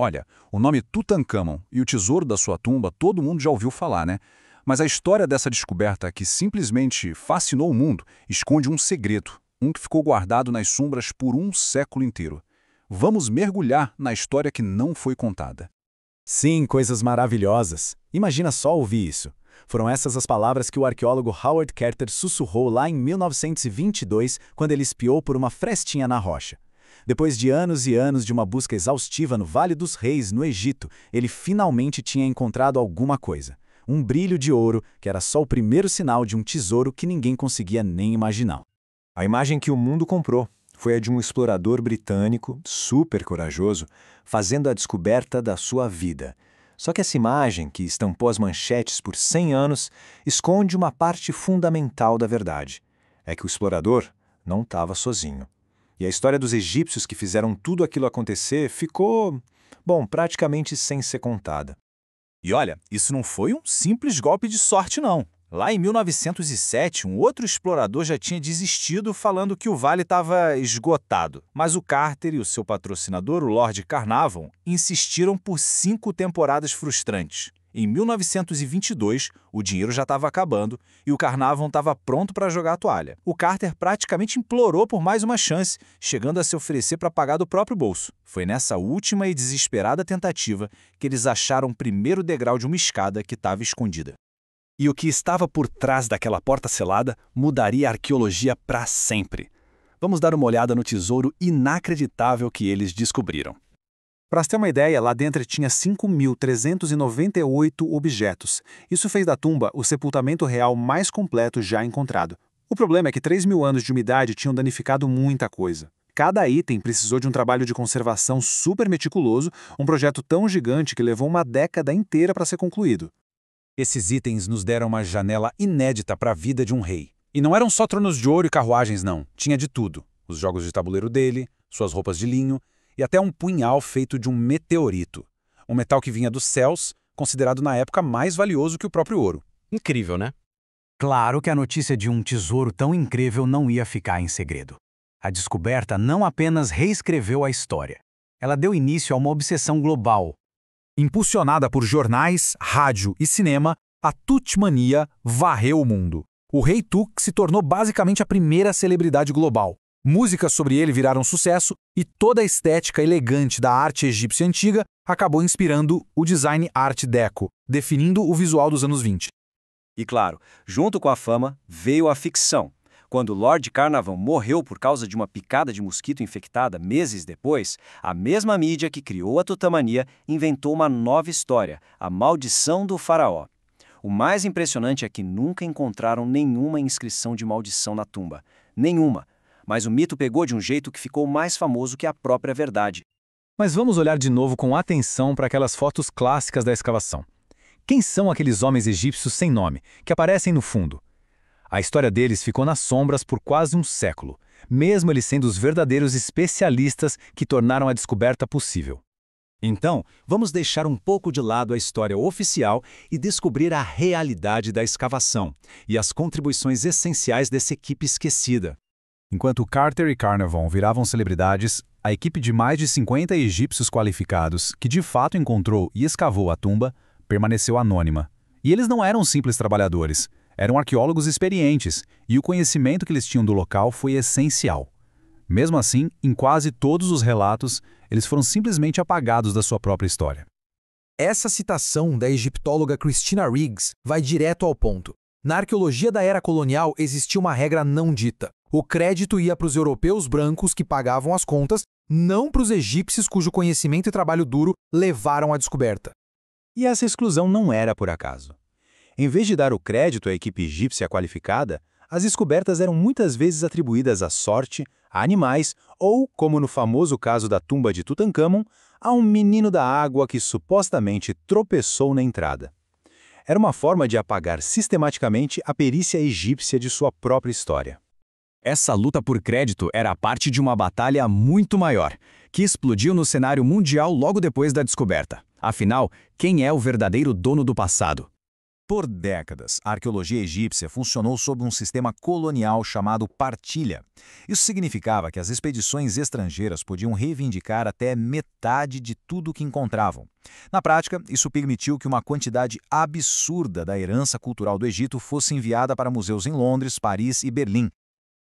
Olha, o nome Tutancâmon e o tesouro da sua tumba todo mundo já ouviu falar, né? Mas a história dessa descoberta que simplesmente fascinou o mundo esconde um segredo, um que ficou guardado nas sombras por um século inteiro. Vamos mergulhar na história que não foi contada. Sim, coisas maravilhosas. Imagina só ouvir isso. Foram essas as palavras que o arqueólogo Howard Carter sussurrou lá em 1922, quando ele espiou por uma frestinha na rocha. Depois de anos e anos de uma busca exaustiva no Vale dos Reis, no Egito, ele finalmente tinha encontrado alguma coisa. Um brilho de ouro, que era só o primeiro sinal de um tesouro que ninguém conseguia nem imaginar. A imagem que o mundo comprou foi a de um explorador britânico, super corajoso, fazendo a descoberta da sua vida. Só que essa imagem, que estampou as manchetes por 100 anos, esconde uma parte fundamental da verdade. É que o explorador não estava sozinho. E a história dos egípcios que fizeram tudo aquilo acontecer ficou, praticamente sem ser contada. E olha, isso não foi um simples golpe de sorte, não. Lá em 1907, um outro explorador já tinha desistido falando que o vale estava esgotado. Mas o Carter e o seu patrocinador, o Lord Carnarvon, insistiram por 5 temporadas frustrantes. Em 1922, o dinheiro já estava acabando e o Carnarvon estava pronto para jogar a toalha. O Carter praticamente implorou por mais uma chance, chegando a se oferecer para pagar do próprio bolso. Foi nessa última e desesperada tentativa que eles acharam o primeiro degrau de uma escada que estava escondida. E o que estava por trás daquela porta selada mudaria a arqueologia para sempre. Vamos dar uma olhada no tesouro inacreditável que eles descobriram. Para ter uma ideia, lá dentro tinha 5.398 objetos. Isso fez da tumba o sepultamento real mais completo já encontrado. O problema é que 3.000 anos de umidade tinham danificado muita coisa. Cada item precisou de um trabalho de conservação super meticuloso, um projeto tão gigante que levou uma década inteira para ser concluído. Esses itens nos deram uma janela inédita para a vida de um rei. E não eram só tronos de ouro e carruagens, não. Tinha de tudo. Os jogos de tabuleiro dele, suas roupas de linho e até um punhal feito de um meteorito. Um metal que vinha dos céus, considerado na época mais valioso que o próprio ouro. Incrível, né? Claro que a notícia de um tesouro tão incrível não ia ficar em segredo. A descoberta não apenas reescreveu a história. Ela deu início a uma obsessão global. Impulsionada por jornais, rádio e cinema, a Tutmania varreu o mundo. O rei Tut se tornou basicamente a primeira celebridade global. Músicas sobre ele viraram sucesso e toda a estética elegante da arte egípcia antiga acabou inspirando o design Art Deco, definindo o visual dos anos 20. E claro, junto com a fama veio a ficção. Quando Lord Carnarvon morreu por causa de uma picada de mosquito infectada meses depois, a mesma mídia que criou a Tutamania inventou uma nova história, a Maldição do Faraó. O mais impressionante é que nunca encontraram nenhuma inscrição de maldição na tumba. Nenhuma. Mas o mito pegou de um jeito que ficou mais famoso que a própria verdade. Mas vamos olhar de novo com atenção para aquelas fotos clássicas da escavação. Quem são aqueles homens egípcios sem nome, que aparecem no fundo? A história deles ficou nas sombras por quase um século, mesmo eles sendo os verdadeiros especialistas que tornaram a descoberta possível. Então, vamos deixar um pouco de lado a história oficial e descobrir a realidade da escavação e as contribuições essenciais dessa equipe esquecida. Enquanto Carter e Carnarvon viravam celebridades, a equipe de mais de 50 egípcios qualificados, que de fato encontrou e escavou a tumba, permaneceu anônima. E eles não eram simples trabalhadores, eram arqueólogos experientes, e o conhecimento que eles tinham do local foi essencial. Mesmo assim, em quase todos os relatos, eles foram simplesmente apagados da sua própria história. Essa citação da egiptóloga Christina Riggs vai direto ao ponto. Na arqueologia da era colonial existia uma regra não dita. O crédito ia para os europeus brancos que pagavam as contas, não para os egípcios cujo conhecimento e trabalho duro levaram à descoberta. E essa exclusão não era por acaso. Em vez de dar o crédito à equipe egípcia qualificada, as descobertas eram muitas vezes atribuídas à sorte, a animais ou, como no famoso caso da tumba de Tutancâmon, a um menino da água que supostamente tropeçou na entrada. Era uma forma de apagar sistematicamente a perícia egípcia de sua própria história. Essa luta por crédito era parte de uma batalha muito maior, que explodiu no cenário mundial logo depois da descoberta. Afinal, quem é o verdadeiro dono do passado? Por décadas, a arqueologia egípcia funcionou sob um sistema colonial chamado partilha. Isso significava que as expedições estrangeiras podiam reivindicar até metade de tudo o que encontravam. Na prática, isso permitiu que uma quantidade absurda da herança cultural do Egito fosse enviada para museus em Londres, Paris e Berlim.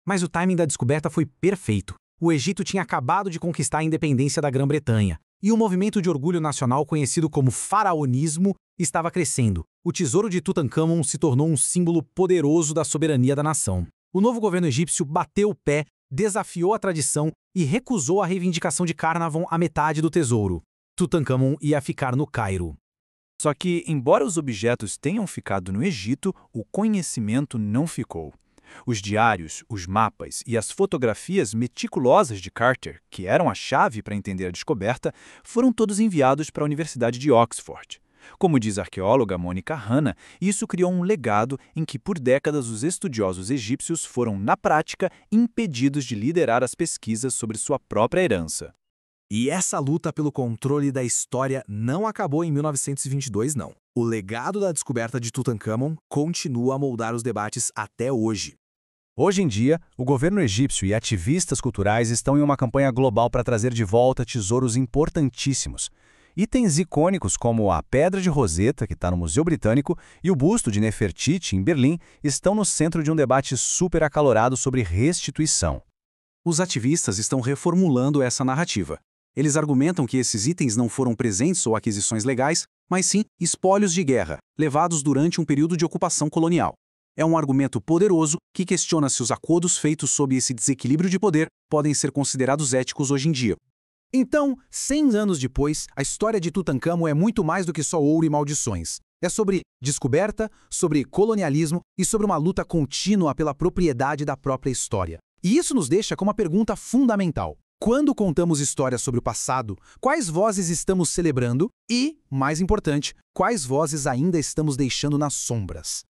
Mas o timing da descoberta foi perfeito. O Egito tinha acabado de conquistar a independência da Grã-Bretanha, e o movimento de orgulho nacional conhecido como faraonismo estava crescendo. O tesouro de Tutancâmon se tornou um símbolo poderoso da soberania da nação. O novo governo egípcio bateu o pé, desafiou a tradição e recusou a reivindicação de Carnarvon à metade do tesouro. Tutancâmon ia ficar no Cairo. Só que, embora os objetos tenham ficado no Egito, o conhecimento não ficou. Os diários, os mapas e as fotografias meticulosas de Carter, que eram a chave para entender a descoberta, foram todos enviados para a Universidade de Oxford. Como diz a arqueóloga Monica Hanna, isso criou um legado em que por décadas os estudiosos egípcios foram, na prática, impedidos de liderar as pesquisas sobre sua própria herança. E essa luta pelo controle da história não acabou em 1922, não. O legado da descoberta de Tutancâmon continua a moldar os debates até hoje. Hoje em dia, o governo egípcio e ativistas culturais estão em uma campanha global para trazer de volta tesouros importantíssimos. Itens icônicos como a Pedra de Roseta, que está no Museu Britânico, e o busto de Nefertiti, em Berlim, estão no centro de um debate super acalorado sobre restituição. Os ativistas estão reformulando essa narrativa. Eles argumentam que esses itens não foram presentes ou aquisições legais, mas sim espólios de guerra, levados durante um período de ocupação colonial. É um argumento poderoso que questiona se os acordos feitos sob esse desequilíbrio de poder podem ser considerados éticos hoje em dia. Então, 100 anos depois, a história de Tutancâmon é muito mais do que só ouro e maldições. É sobre descoberta, sobre colonialismo e sobre uma luta contínua pela propriedade da própria história. E isso nos deixa com uma pergunta fundamental. Quando contamos histórias sobre o passado, quais vozes estamos celebrando e, mais importante, quais vozes ainda estamos deixando nas sombras?